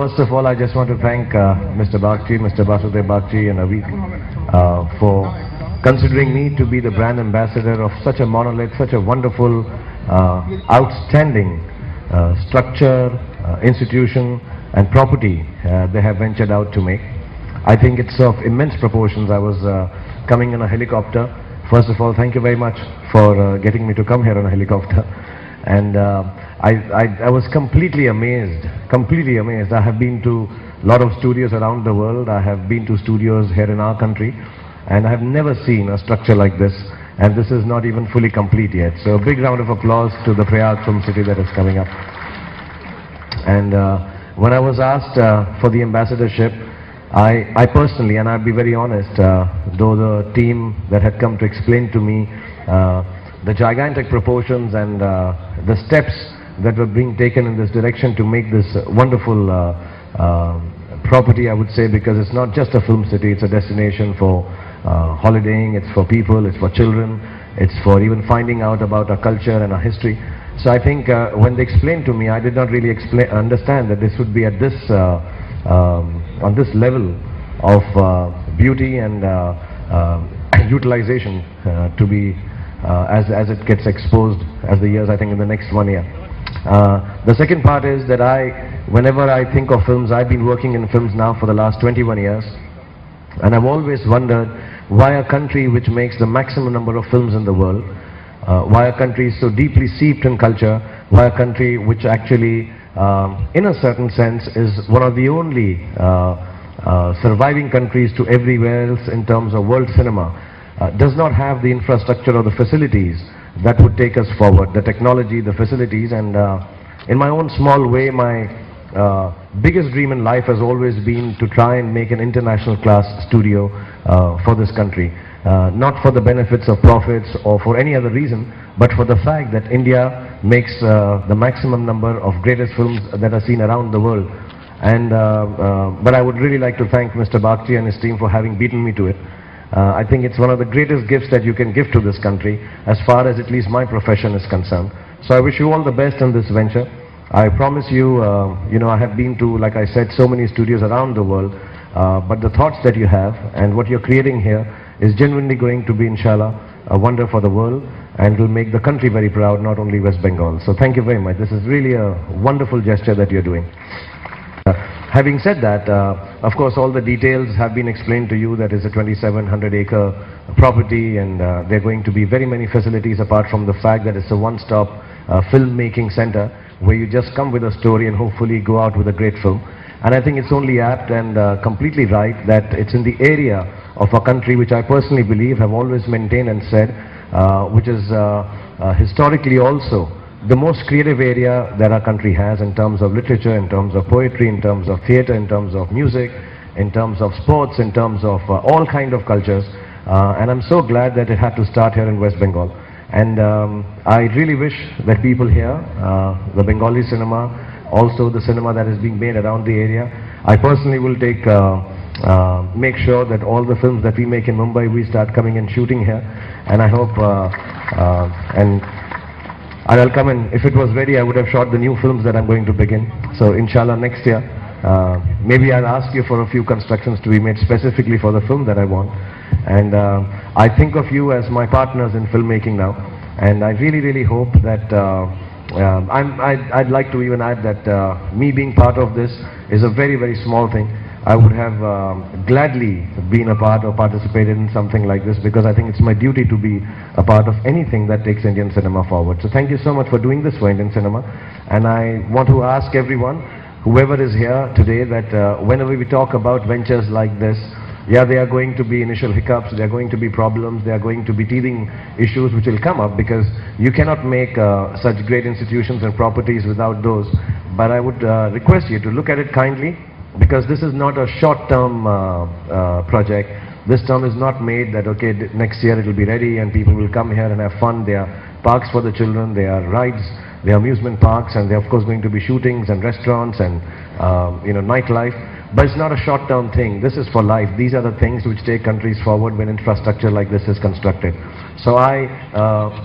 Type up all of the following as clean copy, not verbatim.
First of all, I just want to thank Mr. Bagchi, Mr. Basudev Bagchi and Avi for considering me to be the brand ambassador of such a monolith, such a wonderful, outstanding structure, institution and property they have ventured out to make. I think it's of immense proportions. I was coming in a helicopter. First of all, thank you very much for getting me to come here on a helicopter. And I was completely amazed. I have been to a lot of studios around the world. I have been to studios here in our country, and I have never seen a structure like this. And this is not even fully complete yet. So a big round of applause to the Prayag Film City that is coming up. And when I was asked for the ambassadorship, I personally, and I'll be very honest, though the team that had come to explain to me the gigantic proportions and the steps that were being taken in this direction to make this wonderful property, I would say, because it's not just a film city, it's a destination for holidaying, it's for people, it's for children, it's for even finding out about our culture and our history. So I think when they explained to me, I did not really understand that this would be at this on this level of beauty and utilization to be as it gets exposed as the years, I think in the next 1 year. The second part is that whenever I think of films, I've been working in films now for the last 21 years, and I've always wondered why a country which makes the maximum number of films in the world, why a country is so deeply steeped in culture, why a country which actually in a certain sense is one of the only surviving countries to everywhere else in terms of world cinema, does not have the infrastructure or the facilities that would take us forward, the technology, the facilities. And in my own small way, my biggest dream in life has always been to try and make an international class studio for this country. Not for the benefits of profits or for any other reason, but for the fact that India makes the maximum number of greatest films that are seen around the world. And but I would really like to thank Mr. Bagchi and his team for having beaten me to it. I think it's one of the greatest gifts that you can give to this country, as far as at least my profession is concerned. So I wish you all the best in this venture. I promise you, you know, I have been to, like I said, so many studios around the world, but the thoughts that you have and what you're creating here is genuinely going to be, inshallah, a wonder for the world, and will make the country very proud, not only West Bengal. So thank you very much. This is really a wonderful gesture that you're doing. Having said that, of course, all the details have been explained to you. That is a 2,700-acre property, and there are going to be very many facilities apart from the fact that it's a one-stop filmmaking center where you just come with a story and hopefully go out with a great film. And I think it's only apt and completely right that it's in the area of a country which I personally believe, have always maintained and said, which is historically also the most creative area that our country has in terms of literature, in terms of poetry, in terms of theatre, in terms of music, in terms of sports, in terms of all kind of cultures. And I'm so glad that it had to start here in West Bengal. And I really wish that people here, the Bengali cinema, also the cinema that is being made around the area, I personally will make sure that all the films that we make in Mumbai, we start coming and shooting here. And I hope, and I'll come in. If it was ready, I would have shot the new films that I'm going to begin. So inshallah next year, maybe I'll ask you for a few constructions to be made specifically for the film that I want. And I think of you as my partners in filmmaking now. And I really hope that, I'd like to even add that me being part of this is a very small thing. I would have gladly been a part or participated in something like this, because I think it's my duty to be a part of anything that takes Indian cinema forward. So thank you so much for doing this for Indian cinema. And I want to ask everyone, whoever is here today, that whenever we talk about ventures like this, yeah, there are going to be initial hiccups, there are going to be problems, there are going to be teething issues which will come up, because you cannot make such great institutions and properties without those. But I would request you to look at it kindly, because this is not a short-term project. This term is not made that, okay, next year it will be ready and people will come here and have fun. There are parks for the children, there are rides, there are amusement parks, and there are of course going to be shootings and restaurants and you know, nightlife. But it's not a short-term thing. This is for life. These are the things which take countries forward when infrastructure like this is constructed. So I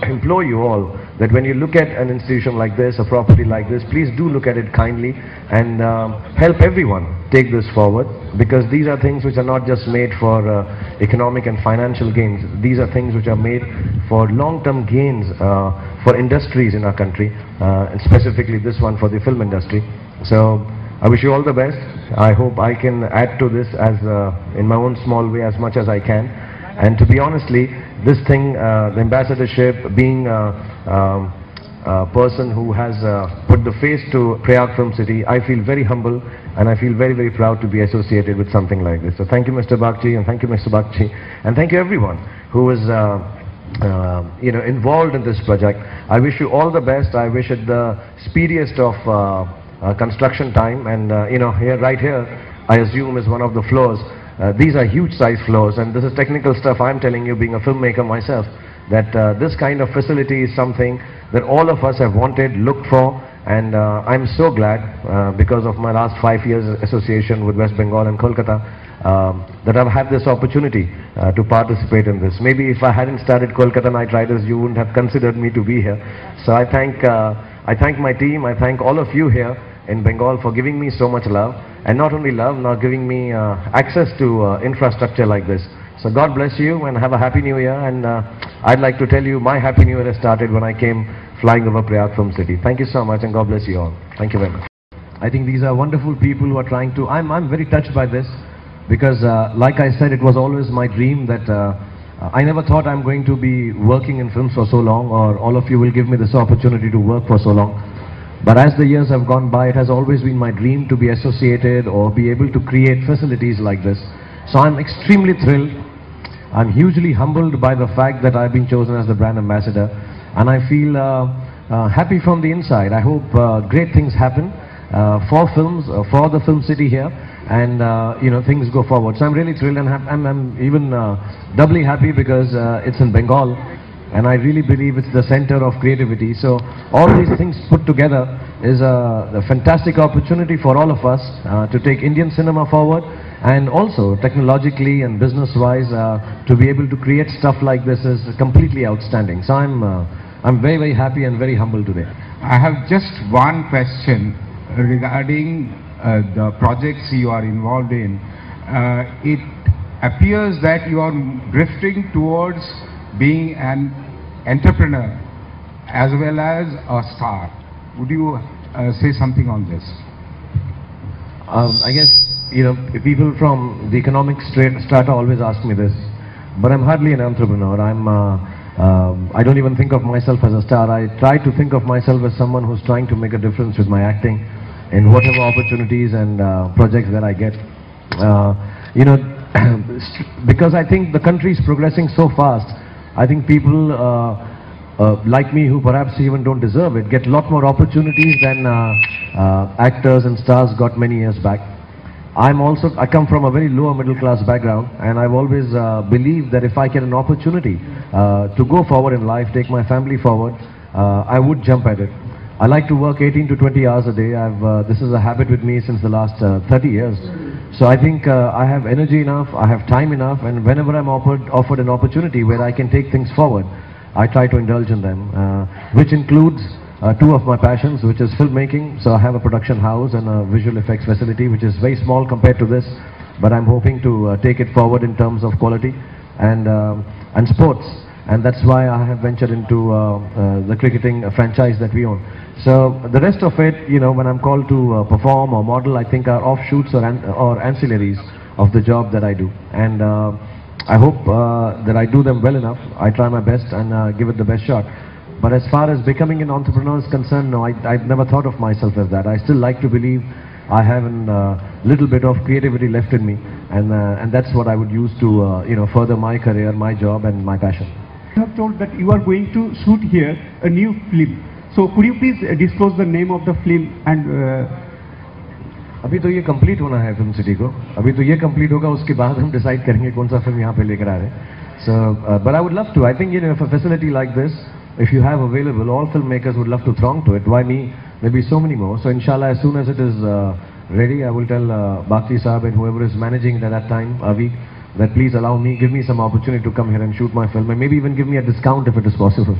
implore you all that when you look at an institution like this, a property like this, please do look at it kindly and help everyone take this forward, because these are things which are not just made for economic and financial gains. These are things which are made for long-term gains for industries in our country, and specifically this one for the film industry. So I wish you all the best. I hope I can add to this as in my own small way as much as I can. And to be honestly, this thing, the ambassadorship, being a person who has put the face to Prayag Film City, I feel very humble and I feel very, very proud to be associated with something like this. So thank you, Mr. Bagchi, and thank you, Mr. Bagchi, and thank you everyone who is involved in this project. I wish you all the best. I wish it the speediest of construction time, and right here I assume is one of the floors. These are huge size floors, and this is technical stuff. I'm telling you, being a filmmaker myself, that this kind of facility is something that all of us have wanted, looked for, and I'm so glad because of my last 5 years association with West Bengal and Kolkata that I've had this opportunity to participate in this. Maybe if I hadn't started Kolkata Knight Riders, you wouldn't have considered me to be here. So I thank my team, I thank all of you here in Bengal for giving me so much love, and not only love, now giving me access to infrastructure like this. So God bless you and have a happy new year, and I'd like to tell you my happy new year has started when I came flying over Prayag Film City. Thank you so much, and God bless you all. Thank you very much. I think these are wonderful people who are trying to, I'm very touched by this, because like I said, it was always my dream that I never thought I'm going to be working in films for so long, or all of you will give me this opportunity to work for so long. But as the years have gone by, it has always been my dream to be associated or be able to create facilities like this. So I'm extremely thrilled. I'm hugely humbled by the fact that I've been chosen as the brand ambassador, and I feel happy from the inside. I hope great things happen for films, for the film city here, and things go forward. So I'm really thrilled, and I'm even doubly happy because it's in Bengal, and I really believe it's the center of creativity. So all these things put together is a fantastic opportunity for all of us to take Indian cinema forward, and also technologically and business-wise to be able to create stuff like this is completely outstanding. So I'm very, very happy and very humble today. I have just one question regarding the projects you are involved in. It appears that you are drifting towards being an entrepreneur as well as a star. Would you say something on this? I guess people from the economic strata always ask me this, but I'm hardly an entrepreneur. I don't even think of myself as a star. I try to think of myself as someone who's trying to make a difference with my acting in whatever opportunities and projects that I get. Because I think the country is progressing so fast, I think people like me, who perhaps even don't deserve it, get a lot more opportunities than actors and stars got many years back. I come from a very lower middle class background, and I've always believed that if I get an opportunity to go forward in life, take my family forward, I would jump at it. I like to work 18 to 20 hours a day. This is a habit with me since the last 30 years. So I think I have energy enough, I have time enough, and whenever I'm offered an opportunity where I can take things forward, I try to indulge in them, which includes two of my passions, which is filmmaking. So I have a production house and a visual effects facility, which is very small compared to this, but I'm hoping to take it forward in terms of quality, and sports. And that's why I have ventured into the cricketing franchise that we own. So the rest of it, when I'm called to perform or model, I think are offshoots or ancillaries of the job that I do. And I hope that I do them well enough. I try my best and give it the best shot. But as far as becoming an entrepreneur is concerned, no, I've never thought of myself as that. I still like to believe I have a little bit of creativity left in me, and that's what I would use to further my career, my job, and my passion. You have told that you are going to shoot here a new film. So could you please disclose the name of the film and? अभी तो ये complete होना है film city को. अभी तो ये complete होगा, उसके बाद हम decide करेंगे कौन सा film यहाँ पे लेकर आ रहे हैं. So, but I would love to. I think if a facility like this, if you have available, all filmmakers would love to throng to it. Why me? Maybe so many more. So inshallah, as soon as it is ready, I will tell Bakshi Saab and whoever is managing at that time, Avi, that please allow me, give me some opportunity to come here and shoot my film, and maybe even give me a discount if it is possible.